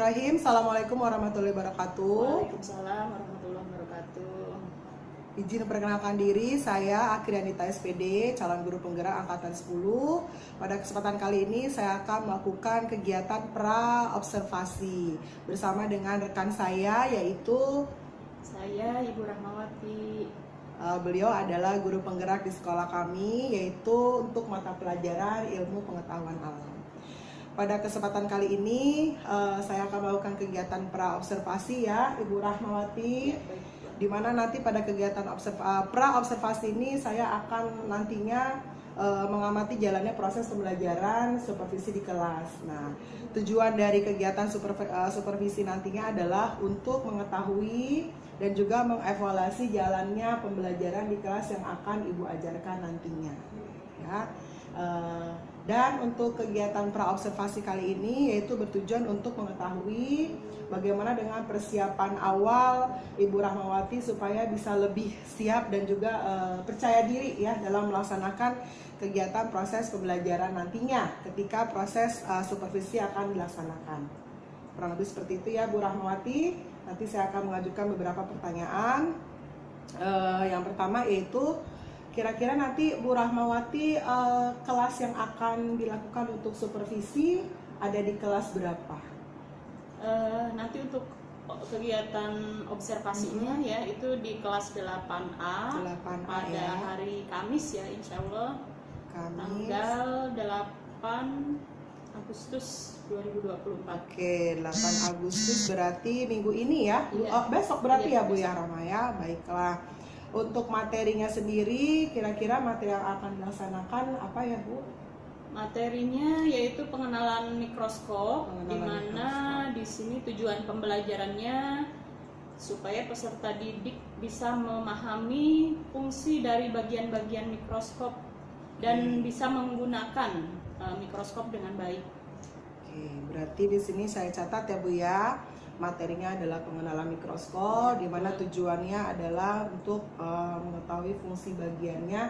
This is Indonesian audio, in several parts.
Bismillahirrahmanirrahim. Assalamualaikum warahmatullahi wabarakatuh. Waalaikumsalam warahmatullahi wabarakatuh. Izin perkenalkan diri, saya Akrianita SPD, calon guru penggerak angkatan 10. Pada kesempatan kali ini saya akan melakukan kegiatan pra-observasi bersama dengan rekan saya, yaitu Saya Ibu Rahmawati. beliau adalah guru penggerak di sekolah kami, yaitu untuk mata pelajaran ilmu pengetahuan alam. Pada kesempatan kali ini saya akan melakukan kegiatan pra-observasi ya Ibu Rahmawati, di mana nanti pada kegiatan pra-observasi ini saya akan nantinya mengamati jalannya proses pembelajaran supervisi di kelas. Nah, tujuan dari kegiatan supervisi nantinya adalah untuk mengetahui dan juga mengevaluasi jalannya pembelajaran di kelas yang akan Ibu ajarkan nantinya ya. Dan untuk kegiatan pra-observasi kali ini yaitu bertujuan untuk mengetahui bagaimana dengan persiapan awal Ibu Rahmawati supaya bisa lebih siap dan juga percaya diri ya dalam melaksanakan kegiatan proses pembelajaran nantinya ketika proses supervisi akan dilaksanakan. Kurang lebih seperti itu ya Bu Rahmawati. Nanti saya akan mengajukan beberapa pertanyaan. Yang pertama yaitu kira-kira nanti Bu Rahmawati kelas yang akan dilakukan untuk supervisi ada di kelas berapa? Nanti untuk kegiatan observasinya ya itu di kelas 8A, 8A pada ya. hari Kamis ya, insya Allah Kamis. tanggal 8 Agustus 2024. Oke, 8 Agustus berarti minggu ini ya? Iya. Oh, besok berarti Iya, ya Bu besok. ya Rama ya? Baiklah. Untuk materinya sendiri, kira-kira materi yang akan dilaksanakan apa ya Bu? Materinya yaitu pengenalan mikroskop, di Pengenalan mana di sini tujuan pembelajarannya supaya peserta didik bisa memahami fungsi dari bagian-bagian mikroskop dan bisa menggunakan mikroskop dengan baik. Oke, berarti di sini saya catat ya Bu ya. Materinya adalah pengenalan mikroskop, di mana tujuannya adalah untuk mengetahui fungsi bagiannya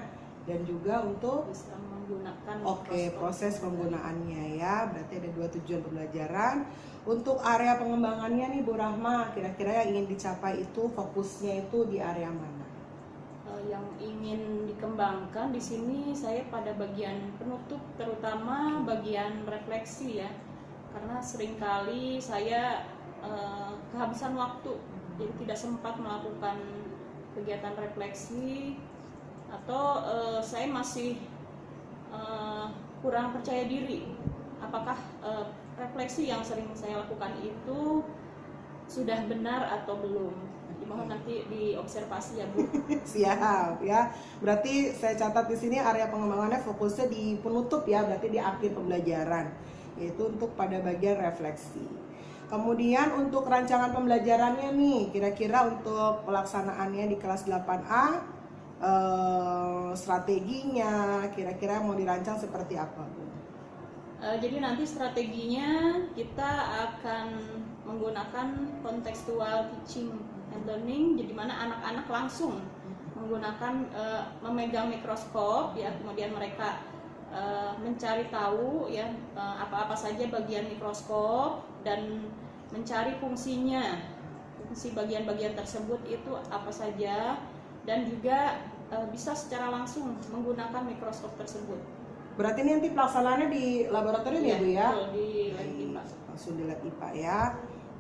dan juga untuk Bisa menggunakan proses penggunaannya ya. Berarti ada dua tujuan pembelajaran. Untuk area pengembangannya nih Bu Rahma, kira-kira yang ingin dicapai itu fokusnya itu di area mana? Yang ingin dikembangkan di sini saya pada bagian penutup, terutama bagian refleksi ya, karena seringkali saya kehabisan waktu, jadi tidak sempat melakukan kegiatan refleksi atau saya masih kurang percaya diri apakah refleksi yang sering saya lakukan itu sudah benar atau belum. Dimohon nanti diobservasi ya Bu. Siap ya. Berarti saya catat di sini area pengembangannya fokusnya di penutup ya, berarti di akhir pembelajaran, yaitu untuk pada bagian refleksi. Kemudian untuk rancangan pembelajarannya nih, kira-kira untuk pelaksanaannya di kelas 8A, strateginya kira-kira mau dirancang seperti apa Bu? Jadi nanti strateginya kita akan menggunakan contextual teaching and learning, jadi mana anak-anak langsung menggunakan memegang mikroskop ya, kemudian mereka mencari tahu ya apa-apa saja bagian mikroskop dan mencari fungsinya, fungsi bagian-bagian tersebut itu apa saja, dan juga bisa secara langsung menggunakan mikroskop tersebut. Berarti ini nanti pelaksanaannya di laboratorium ya Bu ya? Betul, di lab IPA. Langsung di lab IPA ya.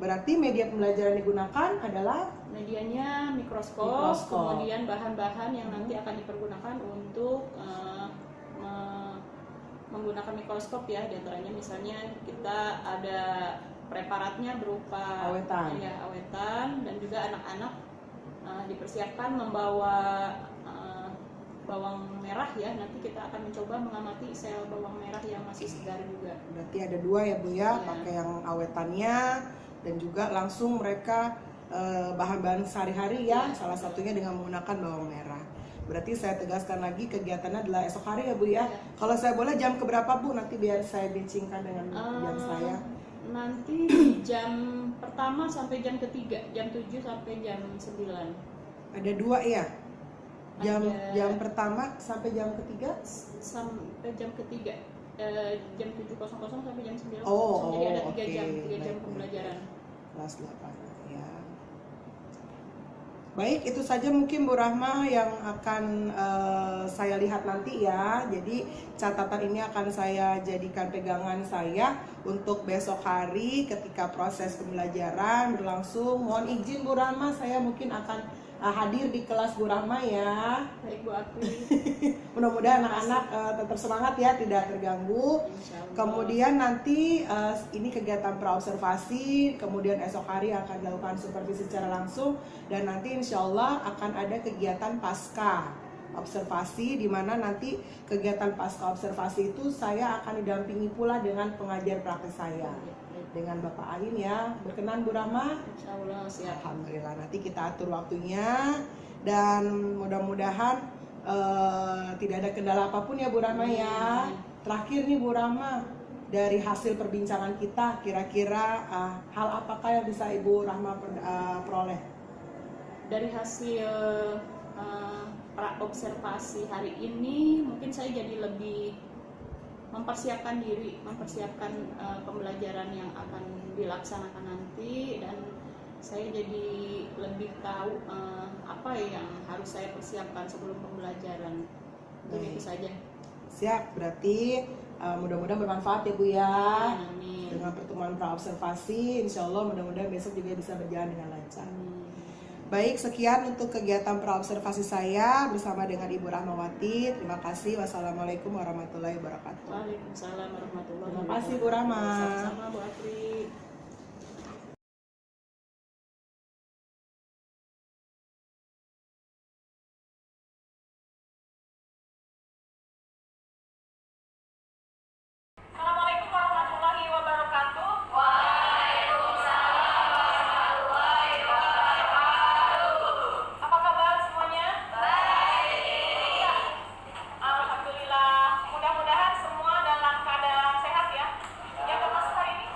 Berarti media pembelajaran digunakan adalah medianya mikroskop, kemudian bahan-bahan yang nanti akan dipergunakan untuk menggunakan mikroskop ya, diantaranya misalnya kita ada preparatnya berupa awetan. Ya, awetan, dan juga anak-anak dipersiapkan membawa bawang merah ya, nanti kita akan mencoba mengamati sel bawang merah yang masih segar juga. Berarti ada dua ya Bu ya, Iya. pakai yang awetannya dan juga langsung mereka bahan-bahan sehari-hari ya, salah satunya dengan menggunakan bawang merah. Berarti saya tegaskan lagi kegiatannya adalah esok hari ya Bu ya. Kalau saya boleh jam keberapa Bu, nanti biar saya bincangkan dengan jam saya. Nanti jam pertama sampai jam ketiga, jam 7 sampai jam 9. Ada dua ya? Jam Ada. jam pertama sampai jam ketiga? Sampai jam ketiga. jam 7.00 sampai jam 9.00. Oh, Jadi ada 3 oke. jam, 3 jam Baik, pembelajaran. Kelas 8 ya. Baik, itu saja mungkin Bu Rahma yang akan saya lihat nanti ya. Jadi catatan ini akan saya jadikan pegangan saya untuk besok hari ketika proses pembelajaran berlangsung. Mohon izin Bu Rahma, saya mungkin akan hadir di kelas Bu Rahma ya. Baik Bu Apri. Mudah-mudahan anak-anak tetap semangat ya, tidak terganggu. Insyaallah. Kemudian nanti ini kegiatan praobservasi, kemudian esok hari akan dilakukan supervisi secara langsung, dan nanti insya Allah akan ada kegiatan pasca observasi, di mana nanti kegiatan pasca observasi itu saya akan didampingi pula dengan pengajar praktek saya, dengan Bapak Ain ya. Berkenan Bu Rahma? Insyaallah siap. Alhamdulillah, nanti kita atur waktunya dan mudah-mudahan tidak ada kendala apapun ya Bu Rahma ya. Terakhir nih Bu Rahma, dari hasil perbincangan kita kira-kira hal apakah yang bisa Ibu Rahma peroleh? Dari hasil observasi hari ini mungkin saya jadi lebih mempersiapkan diri, mempersiapkan pembelajaran yang akan dilaksanakan nanti, dan saya jadi lebih tahu apa yang harus saya persiapkan sebelum pembelajaran. Itu saja. Siap, berarti mudah-mudahan bermanfaat ya Bu ya. Amin. Dengan pertemuan praobservasi, insya Allah mudah-mudahan besok juga bisa berjalan dengan lancar. Baik, sekian untuk kegiatan praobservasi saya bersama dengan Ibu Rahmawati. Terima kasih. Wassalamualaikum warahmatullahi wabarakatuh. Waalaikumsalam warahmatullahi wabarakatuh. Terima kasih Bu Rahma. Sama-sama Bu Apri. Assalamualaikum warahmatullahi wabarakatuh. Apa kabar semuanya? Baik. Alhamdulillah. Mudah-mudahan semua dalam keadaan sehat ya. Yang termasuk hari ini?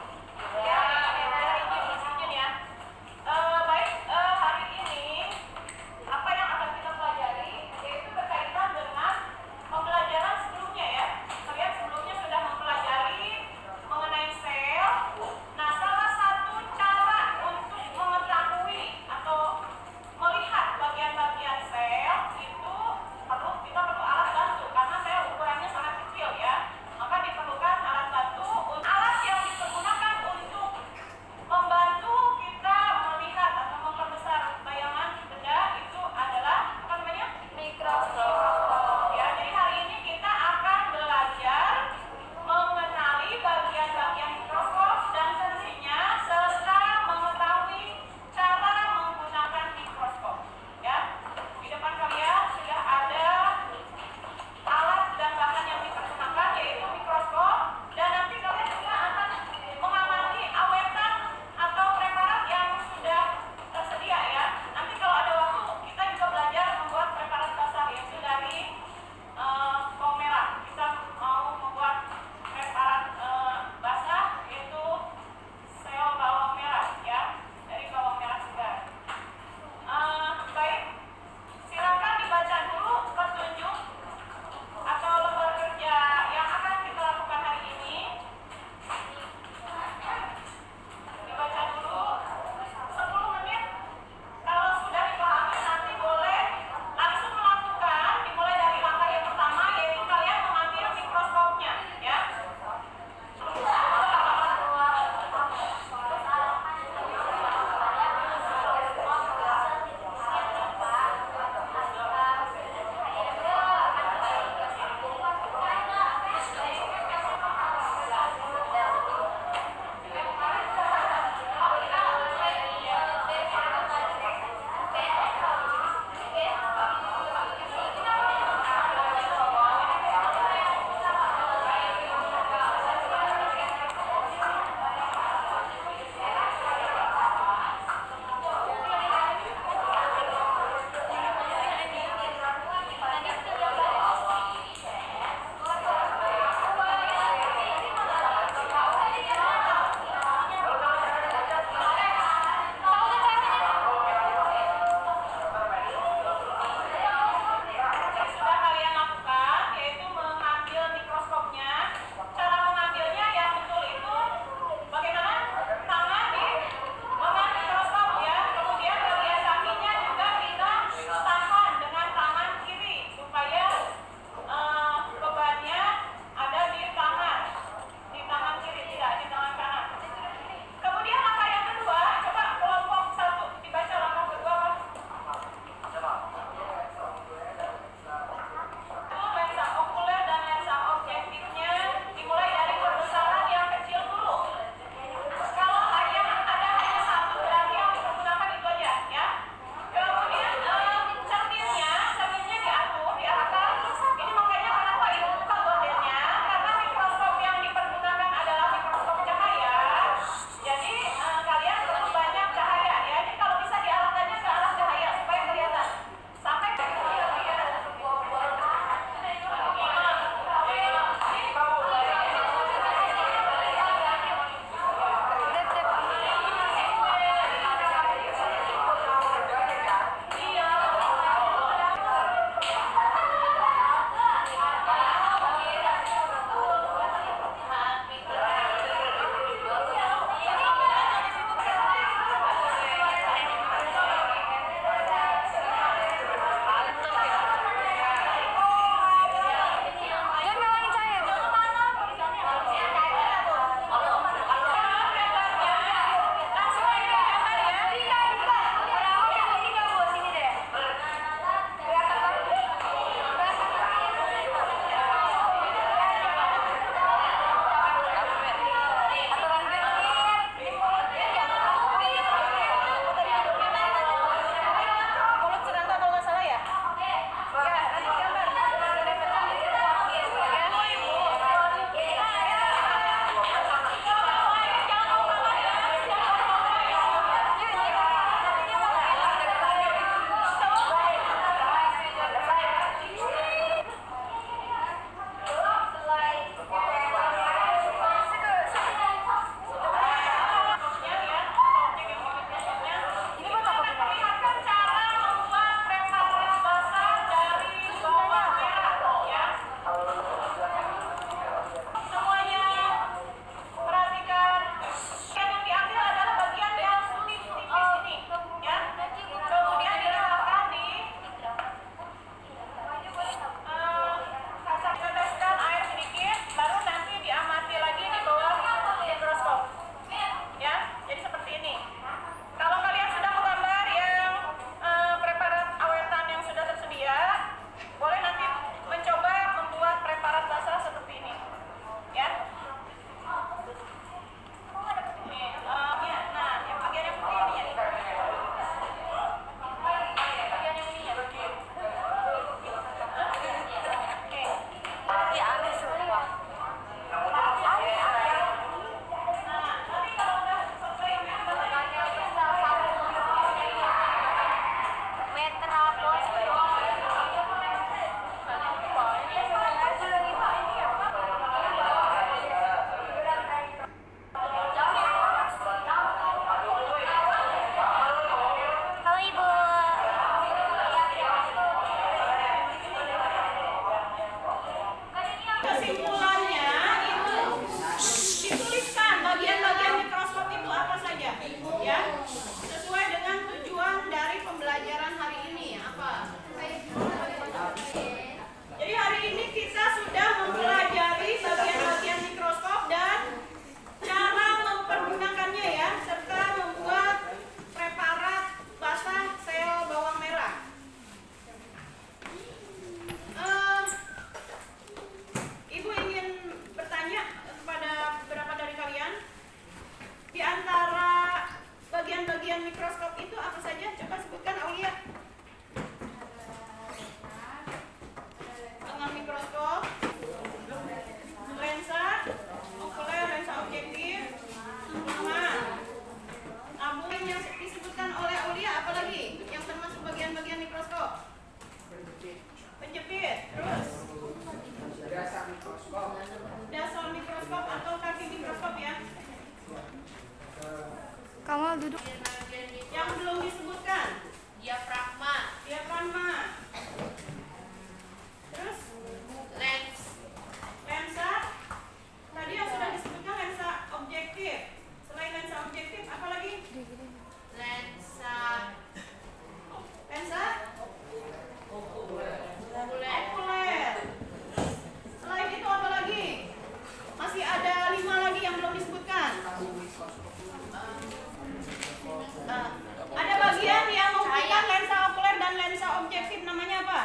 Ada bagian yang menghubungkan lensa okuler dan lensa objektif, namanya apa?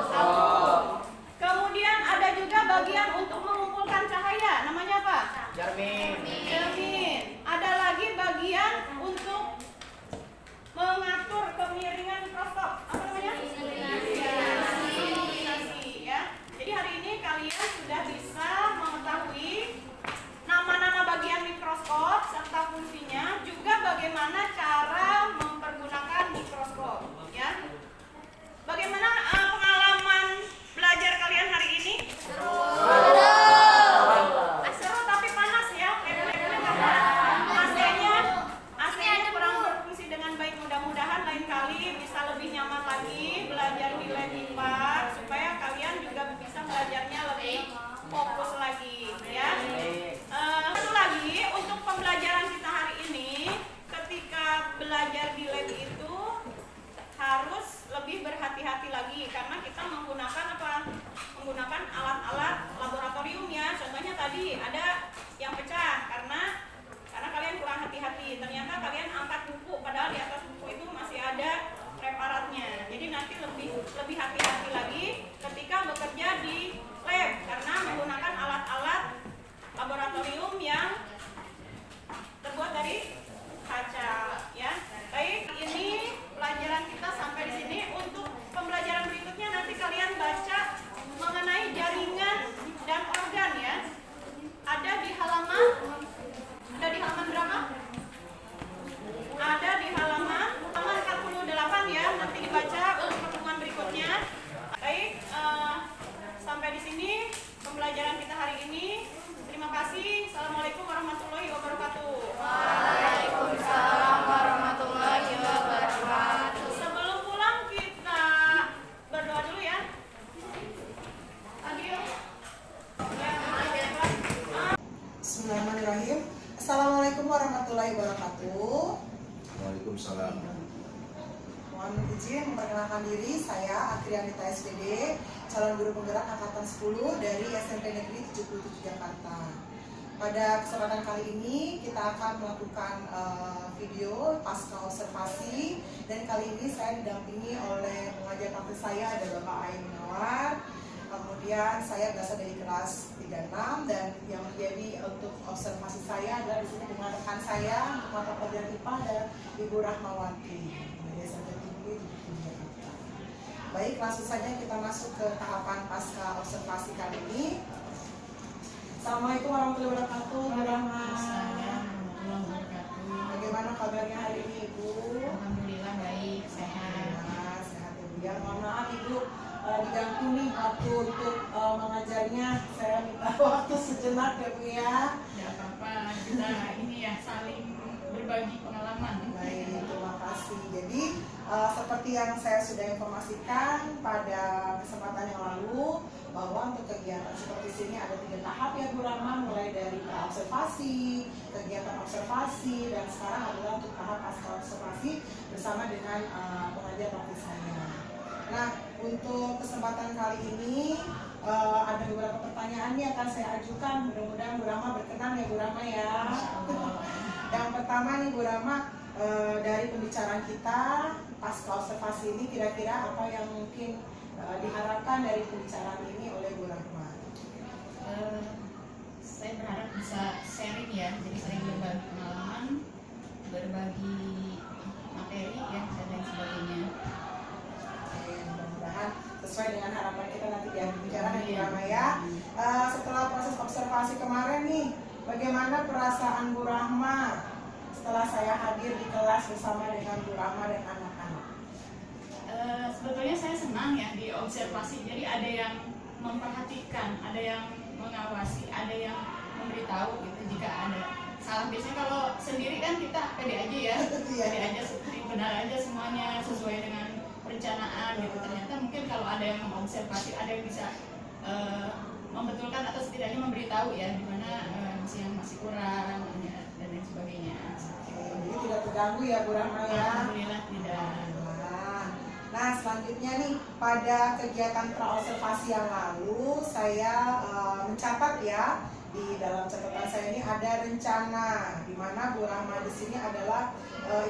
Sabuk. Kemudian ada juga bagian untuk mengumpulkan cahaya, namanya apa? Cermin. Ada lagi bagian untuk mengatur kemiringan mikroskop, apa namanya? Iluminasi, ya. Jadi hari ini kalian sudah bisa mengetahui nama-nama bagian mikroskop serta fungsinya, juga bagaimana cara mempergunakan mikroskop, ya. Bagaimana pengalaman belajar kalian hari ini? Seru tapi panas ya. AC-nya kurang berfungsi dengan baik. Mudah-mudahan lain kali bisa lebih nyaman lagi belajar di lab IPA supaya kalian juga bisa belajarnya lebih fokus lagi, ya. Satu lagi untuk pembelajaran kita hari ini, ketika belajar di lab itu harus lebih berhati-hati lagi karena kita menggunakan apa? Menggunakan alat-alat laboratorium, ya. Contohnya tadi ada yang pecah karena kalian kurang hati-hati. Ternyata kalian angkat buku padahal di atas buku itu masih ada preparatnya. Jadi nanti lebih hati-hati lagi ketika bekerja di lab karena menggunakan alat-alat laboratorium yang terbuat dari kaca, ya. Baik, ini pelajaran kita sampai di sini. Untuk pembelajaran berikutnya nanti kalian baca mengenai jaringan dan organ, ya. Ada di halaman berapa? Ada di halaman 48, ya. Nanti dibaca untuk pertemuan berikutnya. Baik, sampai di sini pembelajaran kita hari ini. Terima kasih. Assalamualaikum warahmatullahi wabarakatuh. Waalaikumsalam warahmatullahi wabarakatuh. Sebelum pulang kita berdoa dulu, ya. Adil. Bismillahirrahmanirrahim. Assalamualaikum warahmatullahi wabarakatuh. Waalaikumsalam. Mohon izin memperkenalkan diri, saya Akrianita SPD, calon guru penggerak angkatan 10 dari SMP Negeri 77 Jakarta. Pada kesempatan kali ini kita akan melakukan video pasca observasi, dan kali ini saya didampingi oleh pengajar praktik saya, ada Bapak Ain Nawar. Kemudian saya berasal dari kelas 36 dan yang menjadi untuk observasi saya adalah di sini dengan rekan saya untuk mata pelajaran IPA dan Ibu Rahmawati dari SMP Tinggi di Jakarta. Baik, langsung saja kita masuk ke tahapan pasca observasi kali ini. Assalamualaikum warahmatullahi wabarakatuh, Bu Rahma. Bagaimana kabarnya hari ini, Ibu? Alhamdulillah baik, sehat. Ya, sehat ya, Bu. Ya, mohon maaf Ibu diganggu nih waktu untuk mengajarnya. Saya minta waktu sejenak ya, Bu, ya. Tidak apa-apa, kita ini ya saling berbagi pengalaman. Baik, terima kasih. Jadi seperti yang saya sudah informasikan pada kesempatan yang lalu, bahwa untuk kegiatan seperti sini ada 3 tahap ya Bu Rahma, mulai dari observasi, kegiatan observasi, dan sekarang adalah untuk tahap pasca observasi bersama dengan pengajar praktik saya. Nah, untuk kesempatan kali ini ada beberapa pertanyaan yang akan saya ajukan. Mudah-mudahan Bu Rahma berkenan ya Bu Rahma, ya. Yang pertama nih Bu Rahma, dari pembicaraan kita pasca observasi ini, kira-kira apa yang mungkin diharapkan dari pembicaraan ini oleh Bu Rahma? Saya berharap bisa sharing ya, jadi sering berbagi pengalaman, berbagi materi ya, dan lain sebagainya. Oke, mudah-mudahan sesuai dengan harapan kita nanti di akhir bicara Bu Rahma, ya. Setelah proses observasi kemarin nih, bagaimana perasaan Bu Rahma setelah saya hadir di kelas bersama dengan Bu Rahma dan anak-anak? Sebetulnya saya senang ya di observasi, jadi ada yang memperhatikan, ada yang mengawasi, ada yang memberitahu gitu jika ada salah. Biasanya kalau sendiri kan kita pede aja ya, pede aja, benar aja semuanya sesuai dengan perencanaan gitu. Ternyata mungkin kalau ada yang mengobservasi, ada yang bisa membetulkan atau setidaknya memberitahu ya di mana yang masih kurang dan lain sebagainya. Jadi tidak terganggu ya Bu Rahma, ya. Alhamdulillah tidak. Nah, selanjutnya nih, pada kegiatan praobservasi yang lalu saya mencatat ya, di dalam catatan saya ini ada rencana di mana Bu Rahma di sini adalah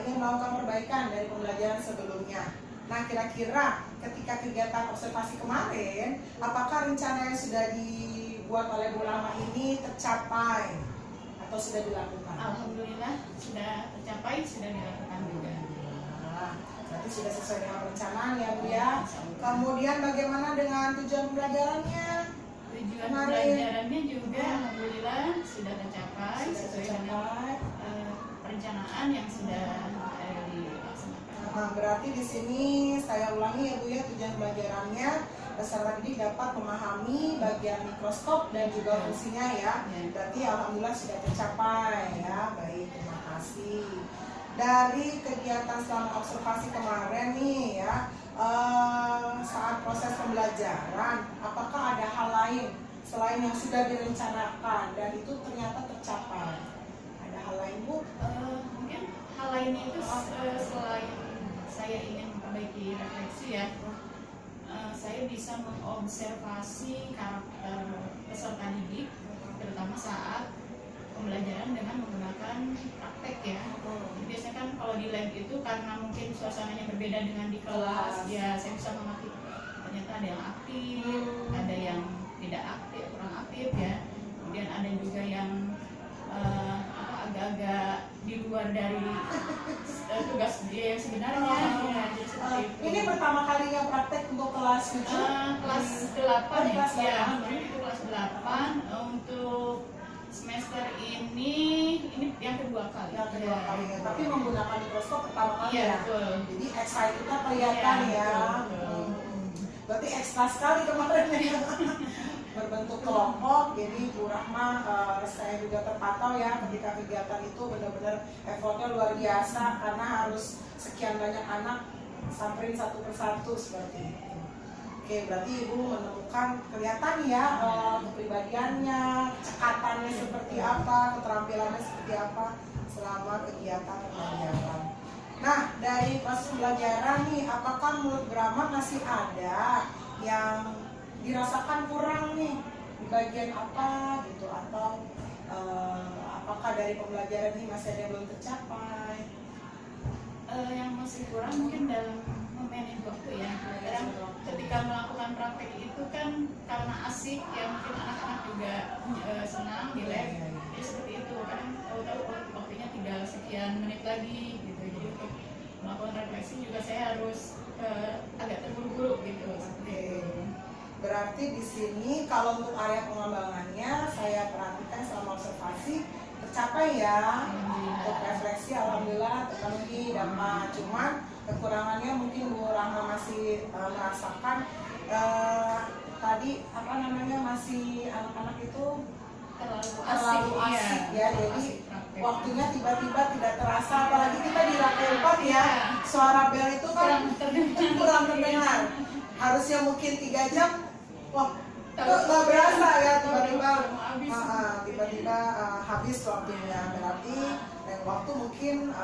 ingin melakukan perbaikan dari pembelajaran sebelumnya. Nah, kira-kira ketika kegiatan observasi kemarin, apakah rencana yang sudah dibuat oleh Bu Rahma ini tercapai atau sudah dilakukan? Alhamdulillah sudah tercapai, sudah dilakukan juga. Nah, berarti sudah sesuai dengan perencanaan ya Bu ya. Kemudian bagaimana dengan tujuan pembelajarannya? Tujuan Kemarin. pembelajarannya juga alhamdulillah sudah tercapai Sudah sesuai dengan tercapai. perencanaan yang sudah dilaksanakan. Nah, berarti di sini saya ulangi ya Bu ya, tujuan pembelajarannya peserta didik dapat memahami bagian mikroskop dan juga fungsinya ya. Berarti alhamdulillah sudah tercapai ya. Baik, terima kasih. Dari kegiatan selama observasi kemarin nih ya, saat proses pembelajaran, apakah ada hal lain selain yang sudah direncanakan dan itu ternyata tercapai? Ada hal lain Bu? Mungkin hal lainnya itu selain saya ingin memperbaiki refleksi ya, saya bisa mengobservasi karakter peserta didik terutama saat pembelajaran dengan menggunakan praktek ya. Biasanya kan kalau di lab itu karena mungkin suasananya berbeda dengan di kelas, ya saya bisa mengamati ternyata ada yang aktif, ada yang tidak aktif, kurang aktif ya. Kemudian ada juga yang agak-agak di luar dari tugas dia yang sebenarnya. Ya, jadi seperti itu. Ini pertama kalinya praktek untuk kelas 7? Kelas 8 ya. Kelas Ya, 8. kemarin itu kelas 8 untuk semester ini yang kedua kali. Yang kedua kalinya, tapi menggunakan mikroskop pertama kali Iya, ya. betul. Jadi excitednya kelihatan Iya, ya. betul. Berarti ekstra sekali kemarin ya. Berbentuk kelompok, jadi Bu Rahma saya juga terpantau ya ketika kegiatan itu benar-benar effortnya luar biasa karena harus sekian banyak anak samperin satu persatu seperti itu. Oke, berarti Ibu menemukan kelihatan ya kepribadiannya, cekatannya seperti apa, keterampilannya seperti apa selama kegiatan pembelajaran. Nah, dari proses pembelajaran nih, apakah menurut Bu Rahma masih ada yang dirasakan kurang nih di bagian apa gitu, atau apakah dari pembelajaran ini masih ada yang belum tercapai? Yang masih kurang mungkin dalam memanage waktu ya. Kadang ketika melakukan praktek itu kan karena asik ya, mungkin anak-anak juga senang di lab. Jadi seperti itu, kadang tahu-tahu waktunya tinggal sekian menit lagi gitu. Jadi untuk melakukan refleksi juga saya harus agak terburu-buru gitu. Oke. Berarti di sini kalau untuk area pengembangannya saya perhatikan selama observasi tercapai ya. Untuk refleksi alhamdulillah terpenuhi dapat. Cuman kekurangannya mungkin Bu Rahma masih merasakan tadi apa namanya, masih anak-anak itu terlalu asik ya. Jadi waktunya tiba-tiba tidak terasa, apalagi kita di lantai 4 ya, suara bel itu kan kurang terdengar. Harusnya mungkin 3 jam, wah nggak berasa ya, tiba-tiba habis waktunya. Berarti dan waktu mungkin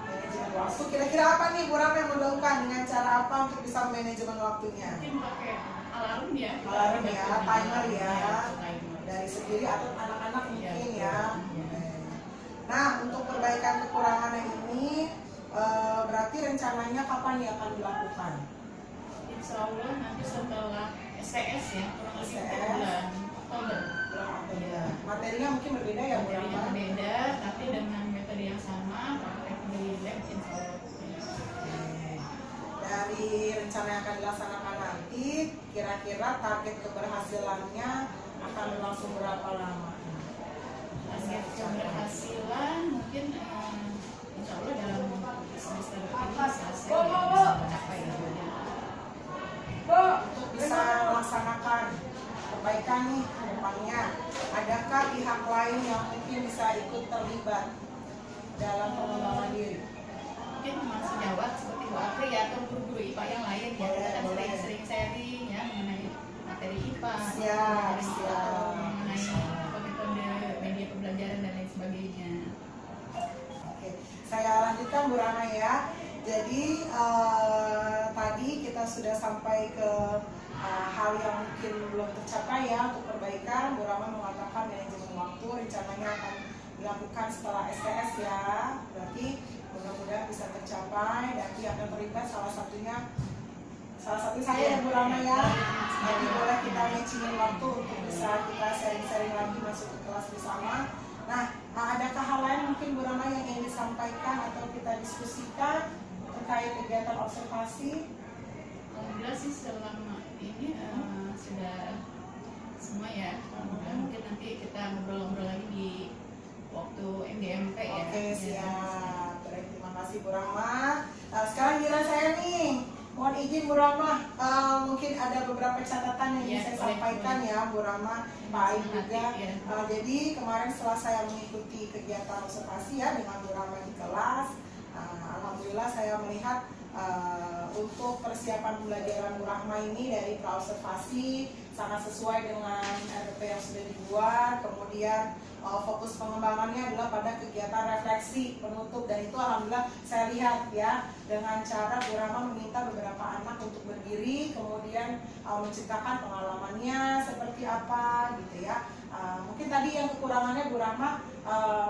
manajemen waktu. Kira-kira apa nih Bu Rahma yang melakukan dengan cara apa untuk bisa manajemen waktunya? Mungkin pakai alarm ya. Alarm ya, timer ya, Timer. dari sendiri atau anak-anak mungkin ya. Nah, untuk perbaikan kekurangannya ini berarti rencananya kapan ya akan dilakukan? Insya Allah nanti setelah STS ya, kurang lebih STS. bulan Oktober. Bulan Oktober. Materinya mungkin berbeda ya Bu Materinya Rahma? berbeda, tapi dengan metode yang sama, praktek di lab insya Allah. Dari rencana yang akan dilaksanakan nanti, kira-kira target keberhasilannya akan berlangsung berapa lama? Target keberhasilan mungkin insya Allah dalam semester ini selesai ya, bisa mencapai ya. Untuk bisa melaksanakan perbaikan nih ke depannya, adakah pihak lain yang mungkin bisa ikut terlibat dalam pengembangan diri? Mungkin teman sejawat seperti Bu Afri ya, atau guru-guru IPA yang lain ya, kita kan Boleh. sering sharing ya mengenai materi IPA, Siap, materi siap. atau mengenai metode media pembelajaran dan lain sebagainya. Oke, saya lanjutkan Bu Rahma ya. Jadi tadi kita sudah sampai ke hal yang mungkin belum tercapai ya untuk perbaikan. Bu Rahma mengatakan manajemen waktu, rencananya akan dilakukan setelah STS ya. Berarti mudah-mudahan bisa tercapai. Nanti akan terlibat salah satu saya ya Bu Rama ya. Nanti boleh kita matchingin waktu untuk bisa kita sharing-sharing lagi masuk ke kelas bersama. Nah, adakah hal lain mungkin Bu Rama yang ingin disampaikan atau kita diskusikan terkait kegiatan observasi? Alhamdulillah sih selama ini sudah semua ya. Mungkin nanti kita ngobrol-ngobrol lagi di waktu MDMP ya. Oke, siap. Baik, terima kasih Bu Rama. Sekarang giliran saya nih. Mohon izin Bu Rama, mungkin ada beberapa catatan yang ingin saya sampaikan ya Bu Rama, Pak Ain juga. Jadi kemarin setelah saya mengikuti kegiatan observasi ya dengan Bu Rama di kelas, alhamdulillah saya melihat untuk persiapan pembelajaran Bu Rama ini dari praobservasi sangat sesuai dengan RPP yang sudah dibuat. Kemudian fokus pengembangannya adalah pada kegiatan refleksi penutup, dan itu alhamdulillah saya lihat ya dengan cara Bu Rama meminta beberapa anak untuk berdiri, kemudian menceritakan pengalamannya seperti apa gitu ya. Mungkin tadi yang kekurangannya Bu Rama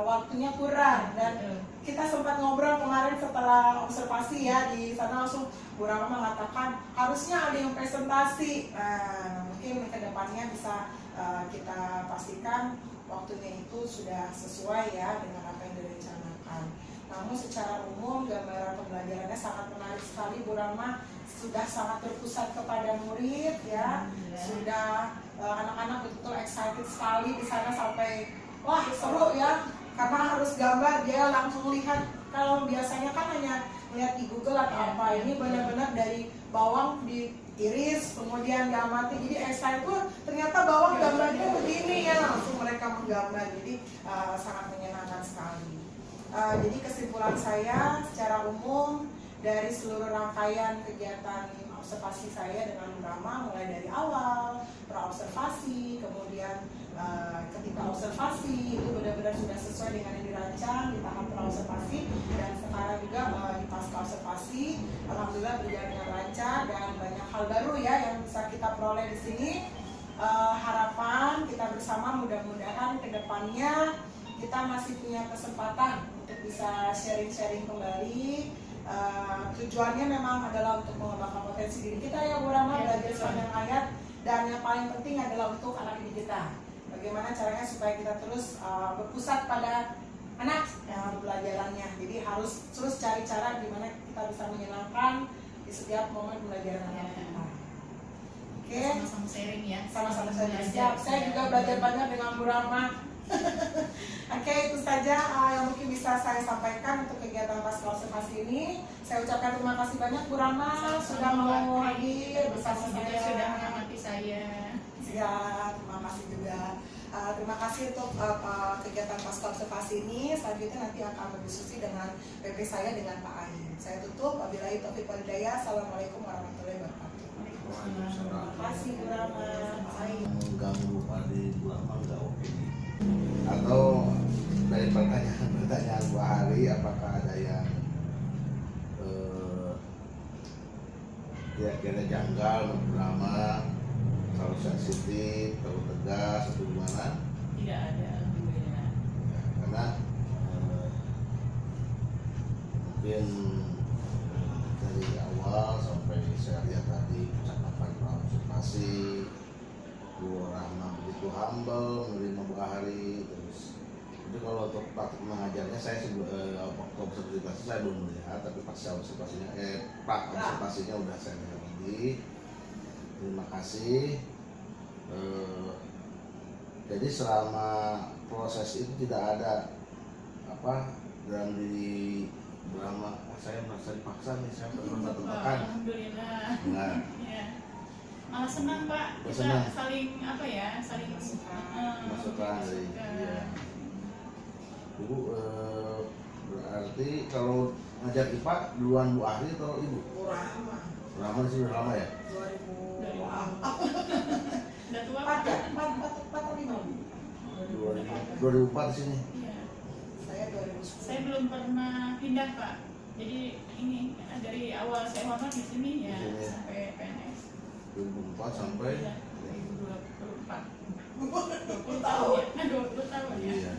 waktunya kurang, dan kita sempat ngobrol kemarin setelah observasi ya, di sana langsung Bu Rama mengatakan harusnya ada yang presentasi. Nah, mungkin kedepannya bisa kita pastikan waktunya itu sudah sesuai ya dengan apa yang direncanakan. Namun secara umum gambaran pembelajarannya sangat menarik sekali Bu Rama, sudah sangat terpusat kepada murid ya, sudah anak-anak betul excited sekali di sana sampai wah seru ya, karena harus gambar dia langsung lihat. Kalau biasanya kan hanya lihat di Google atau apa, ini benar-benar dari bawang diiris kemudian diamati, jadi excited tuh ternyata bawang gambarnya begini ya, langsung mereka menggambar, jadi sangat menyenangkan sekali. Jadi kesimpulan saya secara umum dari seluruh rangkaian kegiatan observasi saya dengan Bu Rama, mulai dari awal praobservasi, kemudian ketika observasi itu benar-benar sudah sesuai dengan yang dirancang di tahap praobservasi, dan sekarang juga di pasca observasi alhamdulillah berjalan dengan lancar dan banyak hal baru ya yang bisa kita peroleh di sini. Harapan kita bersama mudah-mudahan kedepannya kita masih punya kesempatan untuk bisa sharing-sharing kembali. Tujuannya memang adalah untuk mengembangkan potensi diri kita ya Bu Rama, belajar sepanjang hayat, dan yang paling penting adalah untuk anak didik kita. Bagaimana caranya supaya kita terus berpusat pada anak pembelajarannya. Jadi harus terus cari cara gimana kita bisa menyenangkan di setiap momen pembelajaran anak kita. Oke, sama-sama sharing ya. Sama-sama sharing. Siap. Saya juga belajar banyak dengan Bu Rama. Oke, itu saja yang mungkin bisa saya sampaikan untuk kegiatan pasca observasi ini. Saya ucapkan terima kasih banyak Bu Rama sudah mau hadir bersama saya, sudah mengamati saya. Ya, terima kasih juga. Terima kasih untuk kegiatan pasca observasi ini. Selanjutnya nanti akan berdiskusi dengan PP saya dengan Pak Ain. Saya tutup. Wabillahi taufiq wal hidayah. Assalamualaikum warahmatullahi wabarakatuh. Terima kasih Bu Rama, Pak Ain. Mengganggu pada Bu Rama nggak oke. Atau dari pertanyaan Bu Hari, apakah ada yang kira-kira janggal menurut Bu Rama, terlalu sensitif, terlalu tegas atau gimana? Tidak ada, alhamdulillah. Ya, karena mungkin dari awal sampai saya lihat tadi percakapan observasi Bu Rama begitu humble menerima Bu Hari. Terus itu kalau untuk praktik mengajarnya saya waktu observasi saya belum melihat, tapi pasca observasinya observasinya udah saya lihat tadi. Terima kasih. Jadi selama proses itu tidak ada dalam diri Bu Rama, saya merasa dipaksa nih, saya merasa tertekan. Alhamdulillah. Nah, Ya. Malah senang Pak, kita Senang. saling saling masukan dari dia. Ibu berarti kalau ngajar IPA duluan Bu Ahli atau Ibu? Bu Rama. Bu Rama sih udah lama ya? 2000. Udah tua Empat Pak. ya? 4 atau 5? 2004 di sini. Iya. Saya 2010. Saya belum pernah pindah Pak. Jadi ini dari awal saya hormat di sini ya Di sini. sampai PNS. 2004 sampai 2024. 20 tahun. Ya, 20 tahun ya. iya.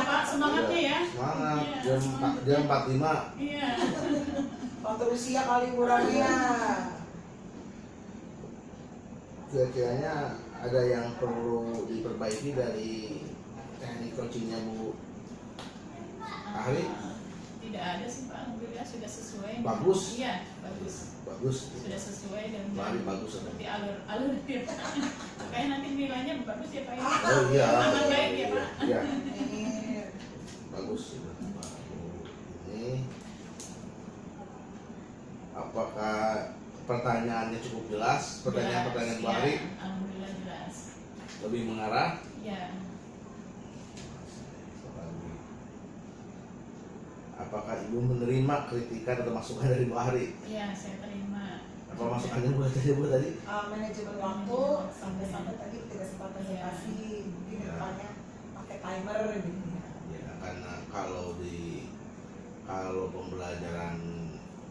Pak, semangatnya ya. Semangat. Iya, Jam 45. Iya. Faktor usia kali kurangnya. Kira-kiranya ada yang perlu diperbaiki dari teknik coachingnya Bu Ahli? Tidak ada sih Pak, alhamdulillah sudah sesuai. Bagus? Iya, bagus. Bagus. Sudah sesuai dan Bu Ahli bagus. seperti alur ya. Makanya nanti nilainya bagus ya Pak ya. Oh iya. Aman baik ya Pak. Iya. Amin. Bagus. Ini apakah pertanyaannya cukup jelas? Pertanyaan-pertanyaan Bu Ahli Ya, alhamdulillah jelas. lebih mengarah? Ya. Apakah Ibu menerima kritikan atau masukan dari Bu Ahli? Iya, saya terima. Apa masukannya buat tadi? Manajemen waktu sampai tadi tidak sempat presentasi, mungkin Iya. depannya pakai timer gitu ya. Ya, karena kalau pembelajaran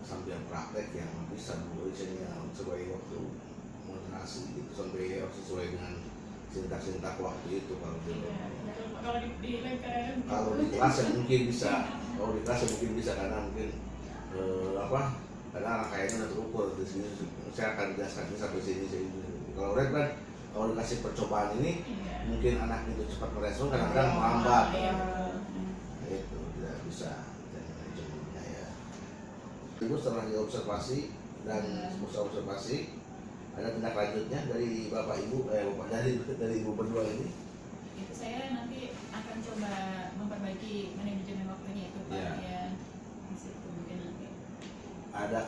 sambil praktek yang bisa isinya sesuai waktu moderasi itu sampai sesuai dengan sintak waktu itu kalau di Iya, betul. Kalau di lab kadang-kadang kalau di kelas ya mungkin bisa karena mungkin karena anak kayaknya udah terukur di sini saya akan jelaskan sampai sini. Kalau red kan kalau dikasih percobaan ini iya. mungkin anak itu cepat merespon kadang-kadang melambat. Iya. Itu tidak bisa manajemennya ya. Ibu setelah diobservasi dan selesai observasi ada tindak lanjutnya dari bapak ibu dari ibu berdua ini. Itu saya nanti akan coba memperbaiki manajemen waktunya itu Pak. Iya. Ya. Di situ mungkin nanti. Ada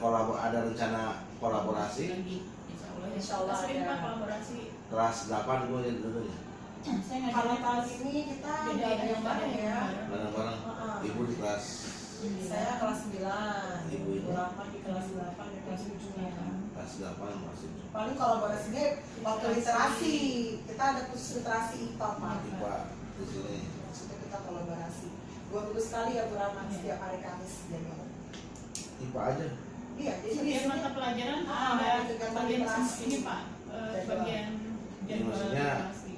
rencana kolaborasi Lagi, insya Allah. Ya. Insya Allah Kita sering ada. Pak kolaborasi. kelas 8 ibu yang dulunya Saya nggak Kalau jadi tahun ini kita nggak ada yang bareng ya. bareng-bareng. Ibu di kelas Saya kelas 9, Ibu ini? Rahman di kelas 8, di kelas 7 ya. kelas 8 masih Paling kolaborasinya waktu literasi, kita ada khusus literasi IPA Pak. IPA di sini. Situ kita kolaborasi. 2 minggu sekali ya Bu Rahman, setiap hari Kamis jadi. IPA aja. Iya, jadi di setiap sini mata pelajaran Ah, ada kegiatan bagian literasi. ini Pak, Jadwal. bagian Jadi jadwal maksudnya literasi.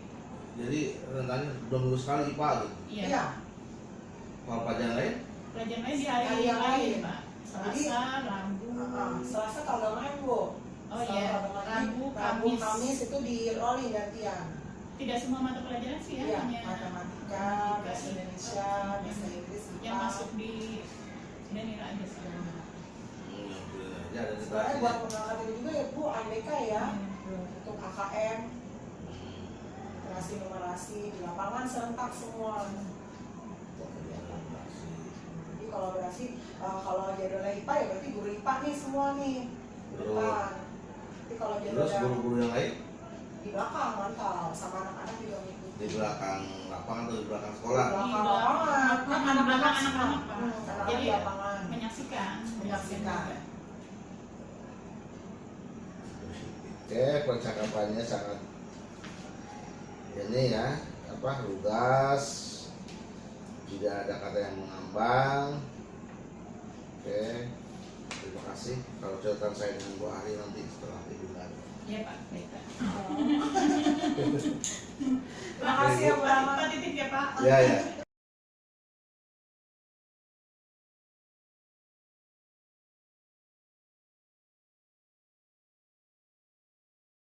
Jadi rentannya 2 minggu sekali IPA gitu. Iya. Iya. Kalau pelajaran lain Pelajaran lain di hari Hari yang lain lain. Pak. Jadi, Selasa, Rabu. Selasa kagak main Bu. Oh iya, Rabu, Rabu, Kamis. Kamis itu di rolling gantian. Tidak semua mata pelajaran sih ya, Iya, hanya matematika, bahasa Indonesia, bahasa Inggris, yang IPA. masuk di Danira aja sih. ya ada Sebenarnya literasi. buat pengangkat ini juga ya Bu, AMK ya, untuk AKM, literasi numerasi di lapangan serentak semua. Jadi kolaborasi, kalau jadwalnya IPA ya berarti guru IPA nih semua nih di depan. Tapi kalau Terus jadwalnya guru-guru yang lain di belakang mantap, sama anak-anak juga ngikutin. di belakang lapangan atau di belakang Di sekolah. belakang lapangan, kan anak-anak semua. anak-anak, Pak. Anak-anak Jadi di lapangan. menyaksikan. Menyaksikan. Oke, percakapannya sangat ini ya, lugas, tidak ada kata yang mengambang. Oke, terima kasih. Kalau catatan saya dengan Bu Ahli nanti setelah didengar. Iya Pak, baik Pak. Terima kasih ya Bu Rahman. Pak titip ya Pak. Ya ya.